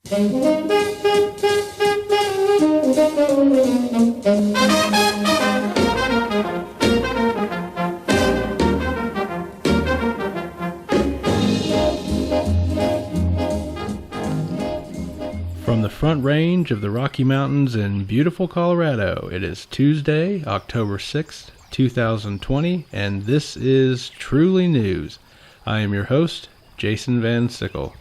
From the Front Range of the Rocky Mountains in beautiful Colorado, it is Tuesday, October 6th, 2020, and this is Truly News. I am your host, Jason Van Sickle.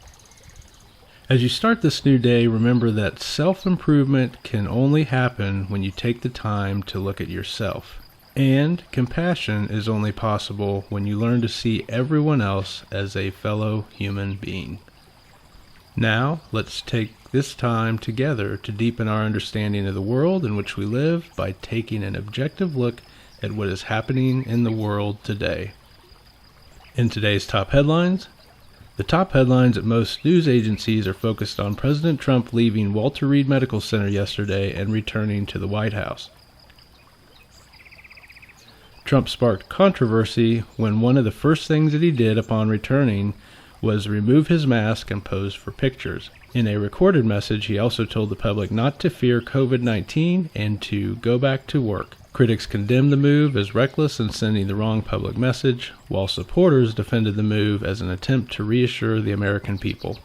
As you start this new day, remember that self-improvement can only happen when you take the time to look at yourself. And compassion is only possible when you learn to see everyone else as a fellow human being. Now, let's take this time together to deepen our understanding of the world in which we live by taking an objective look at what is happening in the world today. In today's top headlines, the top headlines at most news agencies are focused on President Trump leaving Walter Reed Medical Center yesterday and returning to the White House. Trump sparked controversy when one of the first things that he did upon returning was remove his mask and pose for pictures. In a recorded message, he also told the public not to fear COVID-19 and to go back to work. Critics condemned the move as reckless and sending the wrong public message, while supporters defended the move as an attempt to reassure the American people.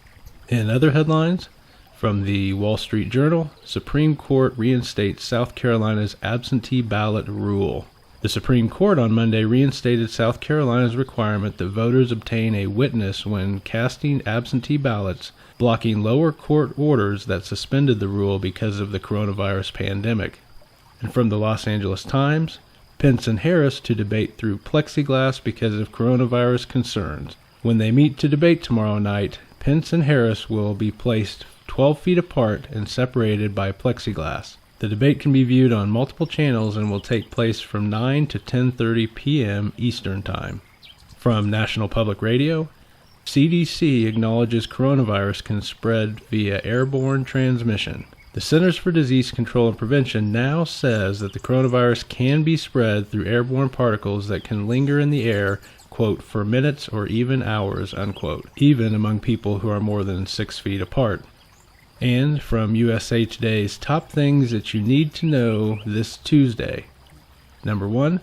In other headlines, from the Wall Street Journal, Supreme Court reinstates South Carolina's absentee ballot rule. The Supreme Court on Monday reinstated South Carolina's requirement that voters obtain a witness when casting absentee ballots, blocking lower court orders that suspended the rule because of the coronavirus pandemic. And from the Los Angeles Times, Pence and Harris to debate through plexiglass because of coronavirus concerns. When they meet to debate tomorrow night, Pence and Harris will be placed 12 feet apart and separated by plexiglass. The debate can be viewed on multiple channels and will take place from 9 to 10:30 p.m. Eastern Time. From National Public Radio, CDC acknowledges coronavirus can spread via airborne transmission. The Centers for Disease Control and Prevention now says that the coronavirus can be spread through airborne particles that can linger in the air, quote, for minutes or even hours, unquote, even among people who are more than 6 feet apart. And from USA Today's top things that you need to know this Tuesday. Number 1,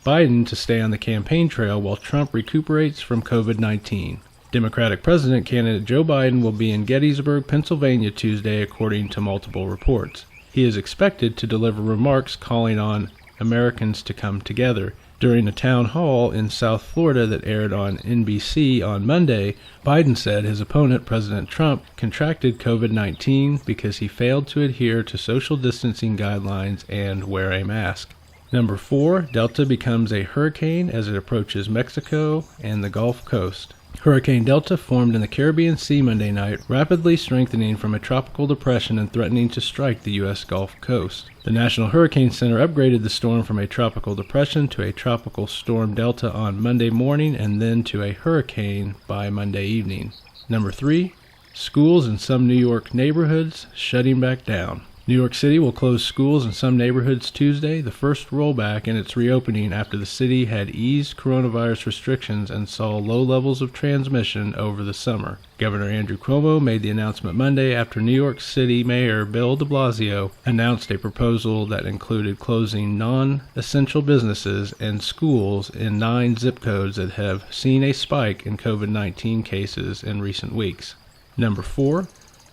Biden to stay on the campaign trail while Trump recuperates from COVID-19. Democratic President candidate Joe Biden will be in Gettysburg, Pennsylvania Tuesday, according to multiple reports. He is expected to deliver remarks calling on Americans to come together. During a town hall in South Florida that aired on NBC on Monday, Biden said his opponent, President Trump, contracted COVID-19 because he failed to adhere to social distancing guidelines and wear a mask. Number 4, Delta becomes a hurricane as it approaches Mexico and the Gulf Coast. Hurricane Delta formed in the Caribbean Sea Monday night, rapidly strengthening from a tropical depression and threatening to strike the U.S. Gulf Coast. The National Hurricane Center upgraded the storm from a tropical depression to a tropical storm Delta on Monday morning and then to a hurricane by Monday evening. Number 3, schools in some New York neighborhoods shutting back down. New York City will close schools in some neighborhoods Tuesday, the first rollback in its reopening after the city had eased coronavirus restrictions and saw low levels of transmission over the summer. Governor Andrew Cuomo made the announcement Monday after New York City Mayor Bill de Blasio announced a proposal that included closing non-essential businesses and schools in 9 zip codes that have seen a spike in COVID-19 cases in recent weeks. Number 4,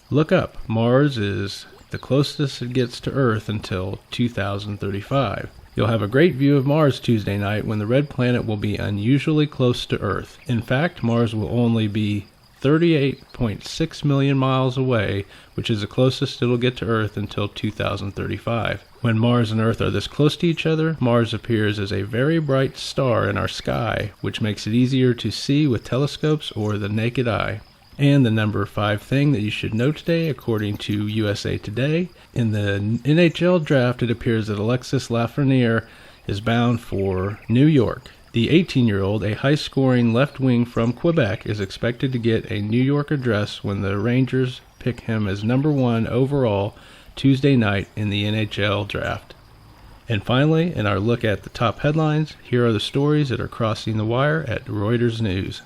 look up. Mars is the closest it gets to Earth until 2035. You'll have a great view of Mars Tuesday night when the red planet will be unusually close to Earth. In fact, Mars will only be 38.6 million miles away, which is the closest it'll get to Earth until 2035. When Mars and Earth are this close to each other, Mars appears as a very bright star in our sky, which makes it easier to see with telescopes or the naked eye. And the number 5 thing that you should know today, according to USA Today, in the NHL draft, it appears that Alexis Lafreniere is bound for New York. The 18-year-old, a high-scoring left wing from Quebec, is expected to get a New York address when the Rangers pick him as number 1 overall Tuesday night in the NHL draft. And finally, in our look at the top headlines, here are the stories that are crossing the wire at Reuters News.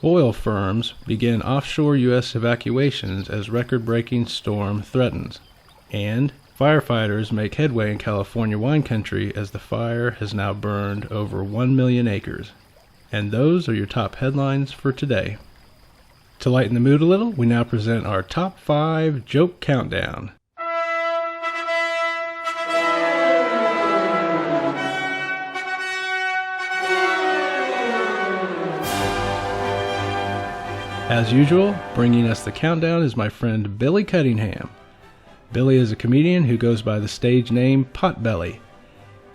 Oil firms begin offshore U.S. evacuations as record-breaking storm threatens. And firefighters make headway in California wine country as the fire has now burned over 1 million acres. And those are your top headlines for today. To lighten the mood a little, we now present our top 5 joke countdown. As usual, bringing us the countdown is my friend Billy Cunningham. Billy is a comedian who goes by the stage name Potbelly.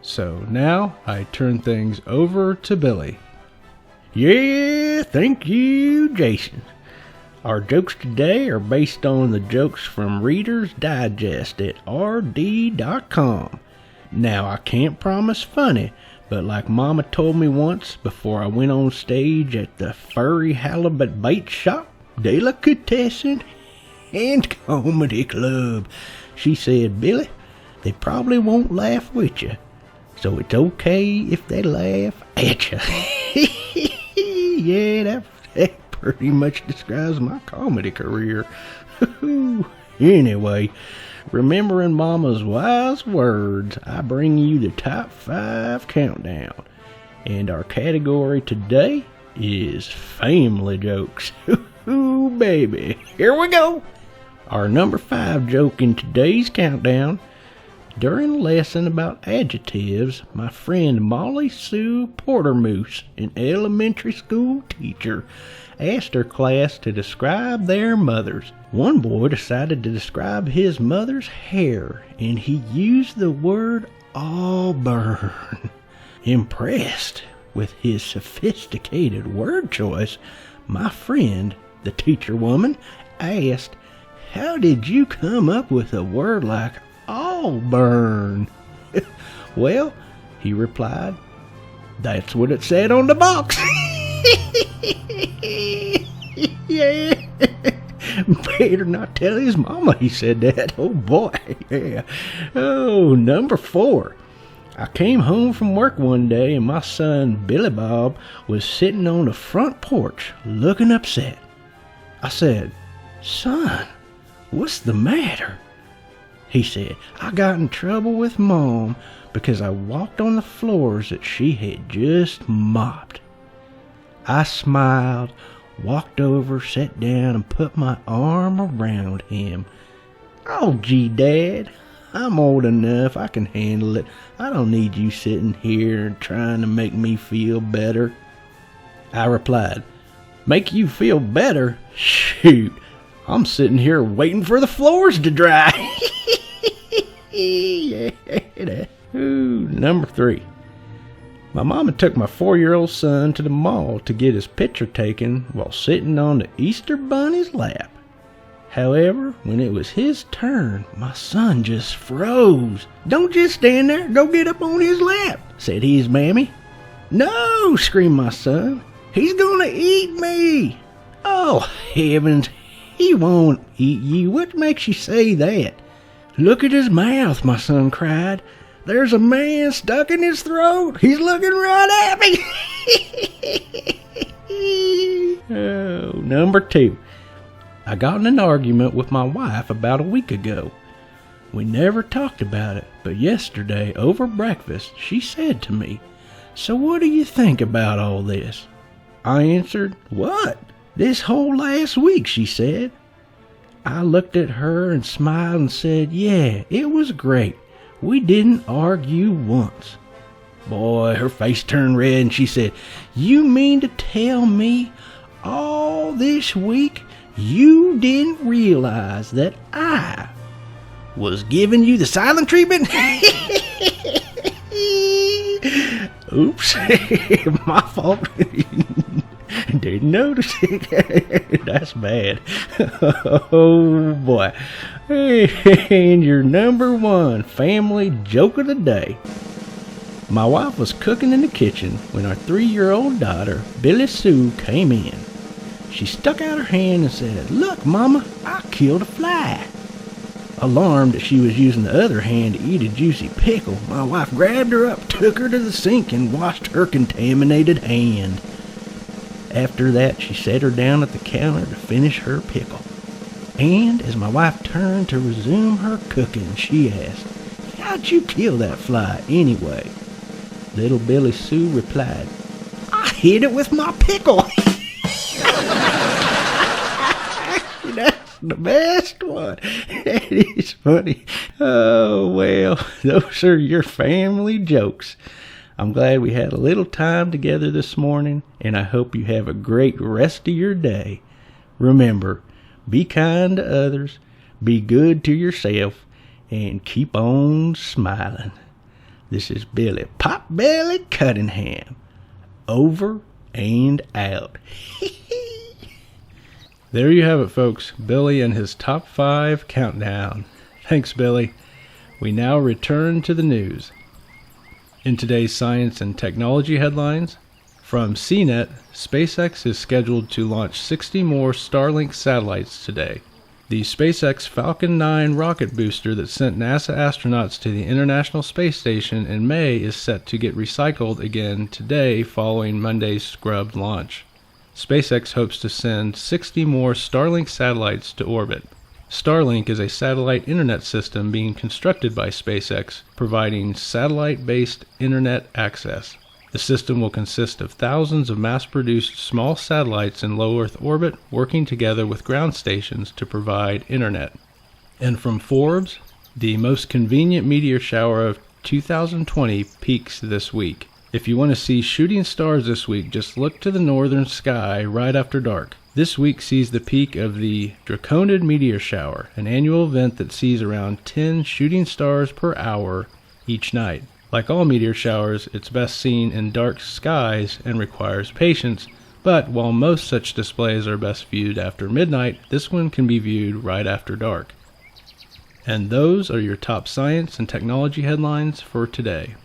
So now I turn things over to Billy. Yeah, thank you, Jason. Our jokes today are based on the jokes from Reader's Digest at rd.com. Now, I can't promise funny, but like Mama told me once before I went on stage at the Furry Halibut Bait Shop, Delicatessen, and Comedy Club, she said, Billy, they probably won't laugh with you, so it's okay if they laugh at you. Yeah, that pretty much describes my comedy career. Anyway, remembering Mama's wise words, I bring you the top 5 countdown. And our category today is family jokes. Ooh, baby. Here we go. Our number 5 joke in today's countdown. During a lesson about adjectives, my friend Molly Sue Portermoose, an elementary school teacher, asked her class to describe their mothers. One boy decided to describe his mother's hair, and he used the word auburn. Impressed with his sophisticated word choice, my friend, the teacher woman, asked, "How did you come up with a word like auburn?" "Well," he replied, "that's what it said on the box." Yeah. Better not tell his mama he said that. Oh boy. Yeah. Oh, number 4. I came home from work one day and my son Billy Bob was sitting on the front porch looking upset. I said, "Son, what's the matter?" He said, "I got in trouble with Mom because I walked on the floors that she had just mopped." I smiled, walked over, sat down, and put my arm around him. "Oh, gee, Dad, I'm old enough. I can handle it. I don't need you sitting here and trying to make me feel better." I replied, "Make you feel better? Shoot, I'm sitting here waiting for the floors to dry." Yeah. Ooh, number 3. My mama took my 4-year-old son to the mall to get his picture taken while sitting on the Easter Bunny's lap. However, when it was his turn, my son just froze. "Don't just stand there, go get up on his lap," said his mammy. "No," screamed my son, "he's gonna eat me." "Oh, heavens, he won't eat you. What makes you say that?" "Look at his mouth," my son cried. "There's a man stuck in his throat. He's looking right at me." Oh, number 2. I got in an argument with my wife about a week ago. We never talked about it, but yesterday over breakfast she said to me, "So what do you think about all this?" I answered, "What?" "This whole last week," she said. I looked at her and smiled and said, "Yeah, it was great. We didn't argue once." Boy, her face turned red and she said, "You mean to tell me all this week you didn't realize that I was giving you the silent treatment?" Oops, my fault. Didn't notice it. That's bad. Oh boy. And your number 1 family joke of the day. My wife was cooking in the kitchen when our 3-year-old daughter, Billy Sue, came in. She stuck out her hand and said, "Look, Mama, I killed a fly." Alarmed that she was using the other hand to eat a juicy pickle, my wife grabbed her up, took her to the sink, and washed her contaminated hand. After that, she sat her down at the counter to finish her pickle. And as my wife turned to resume her cooking, she asked, "How'd you kill that fly anyway?" Little Billy Sue replied, "I hit it with my pickle." That's the best one. That is funny. Oh, well, those are your family jokes. I'm glad we had a little time together this morning, and I hope you have a great rest of your day. Remember, be kind to others, be good to yourself, and keep on smiling. This is Billy Potbelly Cunningham. Over and out. There you have it, folks. Billy and his top 5 countdown. Thanks, Billy. We now return to the news. In today's science and technology headlines, from CNET, SpaceX is scheduled to launch 60 more Starlink satellites today. The SpaceX Falcon 9 rocket booster that sent NASA astronauts to the International Space Station in May is set to get recycled again today following Monday's scrubbed launch. SpaceX hopes to send 60 more Starlink satellites to orbit. Starlink is a satellite internet system being constructed by SpaceX, providing satellite-based internet access. The system will consist of thousands of mass-produced small satellites in low Earth orbit working together with ground stations to provide internet. And from Forbes, the most convenient meteor shower of 2020 peaks this week. If you want to see shooting stars this week, just look to the northern sky right after dark. This week sees the peak of the Draconid meteor shower, an annual event that sees around 10 shooting stars per hour each night. Like all meteor showers, it's best seen in dark skies and requires patience, but while most such displays are best viewed after midnight, this one can be viewed right after dark. And those are your top science and technology headlines for today.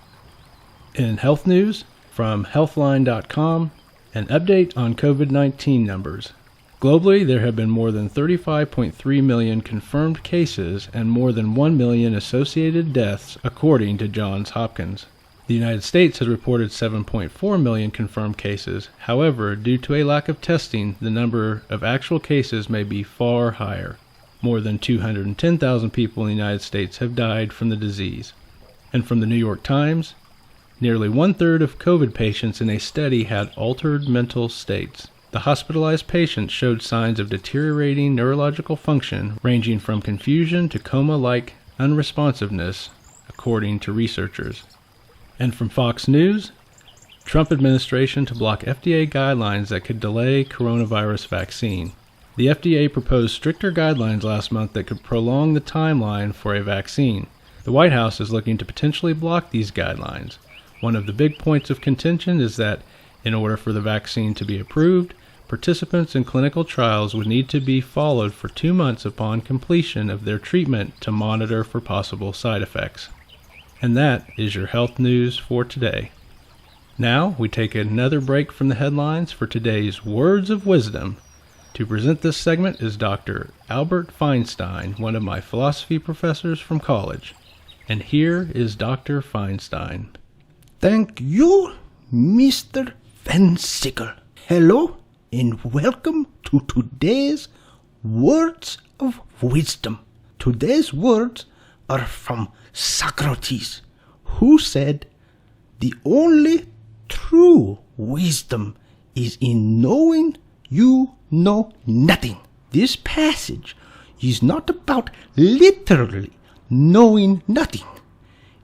In health news, from Healthline.com, an update on COVID-19 numbers. Globally, there have been more than 35.3 million confirmed cases and more than 1 million associated deaths, according to Johns Hopkins. The United States has reported 7.4 million confirmed cases. However, due to a lack of testing, the number of actual cases may be far higher. More than 210,000 people in the United States have died from the disease. And from the New York Times, nearly 1/3 of COVID patients in a study had altered mental states. The hospitalized patients showed signs of deteriorating neurological function, ranging from confusion to coma-like unresponsiveness, according to researchers. And from Fox News, Trump administration to block FDA guidelines that could delay coronavirus vaccine. The FDA proposed stricter guidelines last month that could prolong the timeline for a vaccine. The White House is looking to potentially block these guidelines. One of the big points of contention is that in order for the vaccine to be approved, participants in clinical trials would need to be followed for 2 months upon completion of their treatment to monitor for possible side effects. And that is your health news for today. Now we take another break from the headlines for today's Words of Wisdom. To present this segment is Dr. Albert Feinstein, one of my philosophy professors from college. And here is Dr. Feinstein. Thank you, Mr. Van Sickle. Hello, and welcome to today's Words of Wisdom. Today's words are from Socrates, who said, "The only true wisdom is in knowing you know nothing." This passage is not about literally knowing nothing.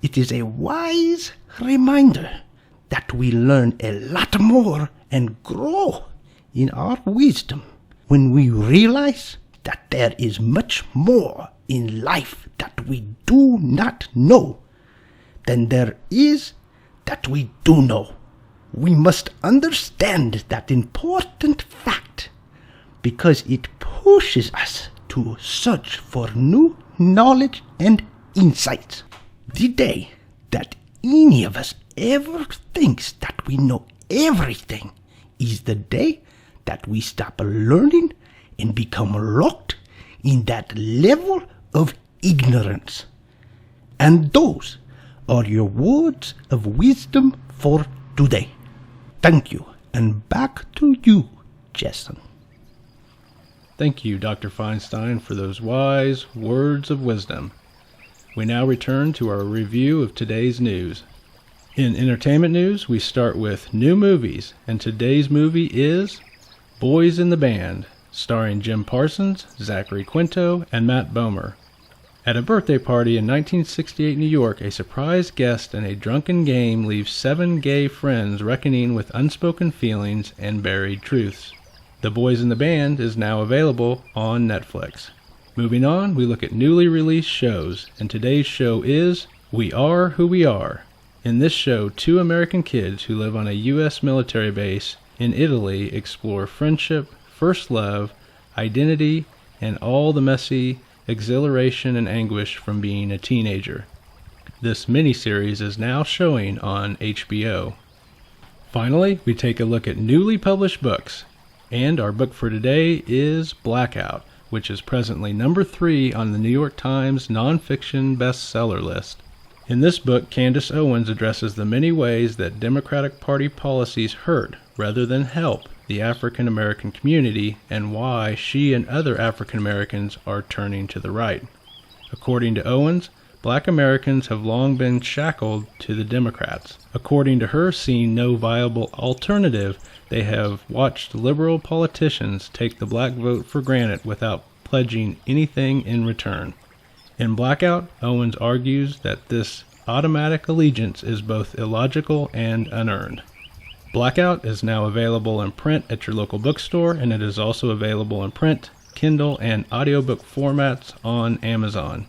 It is a wise reminder that we learn a lot more and grow in our wisdom when we realize that there is much more in life that we do not know than there is that we do know. We must understand that important fact because it pushes us to search for new knowledge and insights. The day that any of us ever thinks that we know everything is the day that we stop learning and become locked in that level of ignorance. And those are your words of wisdom for today. Thank you, And back to you, Jason. Thank you, Dr. Feinstein, for those wise words of wisdom. We now return to our review of today's news. In entertainment news, we start with new movies, and today's movie is Boys in the Band, starring Jim Parsons, Zachary Quinto, and Matt Bomer. At a birthday party in 1968 New York, a surprise guest and a drunken game leaves 7 gay friends reckoning with unspoken feelings and buried truths. The Boys in the Band is now available on Netflix. Moving on, we look at newly released shows, and today's show is We Are Who We Are. In this show, 2 American kids who live on a U.S. military base in Italy explore friendship, first love, identity, and all the messy exhilaration and anguish from being a teenager. This miniseries is now showing on HBO. Finally, we take a look at newly published books. And our book for today is Blackout, which is presently number 3 on the New York Times nonfiction bestseller list. In this book, Candace Owens addresses the many ways that Democratic Party policies hurt rather than help the African American community and why she and other African Americans are turning to the right. According to Owens, Black Americans have long been shackled to the Democrats. According to her, seeing no viable alternative, they have watched liberal politicians take the black vote for granted without pledging anything in return. In Blackout, Owens argues that this automatic allegiance is both illogical and unearned. Blackout is now available in print at your local bookstore, and it is also available in print, Kindle, and audiobook formats on Amazon.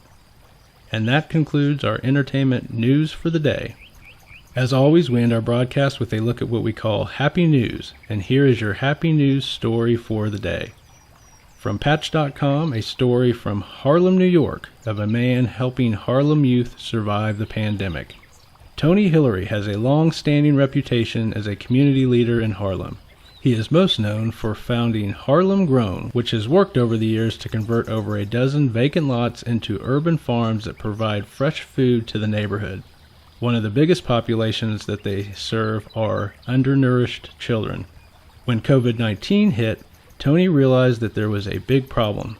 And that concludes our entertainment news for the day. As always, we end our broadcast with a look at what we call Happy News, and here is your Happy News story for the day. From Patch.com, a story from Harlem, New York, of a man helping Harlem youth survive the pandemic. Tony Hillary has a long-standing reputation as a community leader in Harlem. He is most known for founding Harlem Grown, which has worked over the years to convert over a dozen vacant lots into urban farms that provide fresh food to the neighborhood. One of the biggest populations that they serve are undernourished children. When COVID-19 hit, Tony realized that there was a big problem.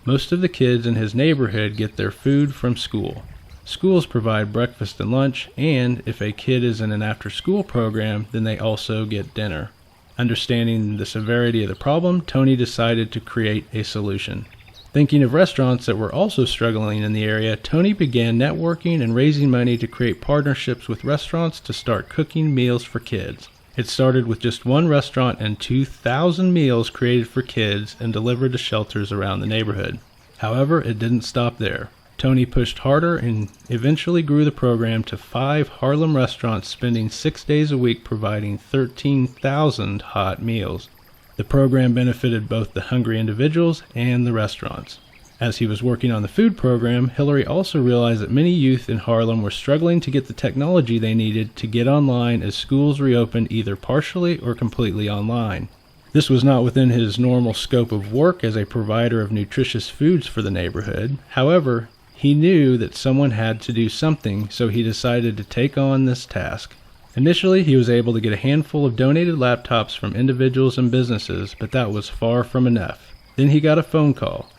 Most of the kids in his neighborhood get their food from school. Schools provide breakfast and lunch, and if a kid is in an after-school program, then they also get dinner. Understanding the severity of the problem, Tony decided to create a solution. Thinking of restaurants that were also struggling in the area, Tony began networking and raising money to create partnerships with restaurants to start cooking meals for kids. It started with just one restaurant and 2,000 meals created for kids and delivered to shelters around the neighborhood. However, it didn't stop there. Tony pushed harder and eventually grew the program to 5 Harlem restaurants, spending 6 days a week providing 13,000 hot meals. The program benefited both the hungry individuals and the restaurants. As he was working on the food program, Hillary also realized that many youth in Harlem were struggling to get the technology they needed to get online as schools reopened either partially or completely online. This was not within his normal scope of work as a provider of nutritious foods for the neighborhood. However, he knew that someone had to do something, so he decided to take on this task. Initially, he was able to get a handful of donated laptops from individuals and businesses, but that was far from enough. Then he got a phone call.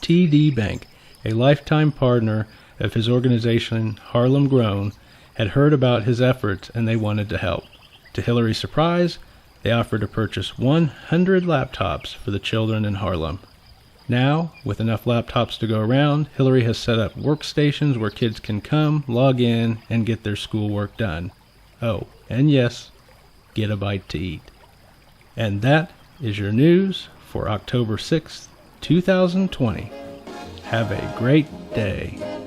TD Bank, a lifetime partner of his organization Harlem Grown, had heard about his efforts and they wanted to help. To Hillary's surprise, they offered to purchase 100 laptops for the children in Harlem. Now, with enough laptops to go around, Hillary has set up workstations where kids can come, log in, and get their schoolwork done. Oh, and yes, get a bite to eat. And that is your news for October 6th, 2020. Have a great day.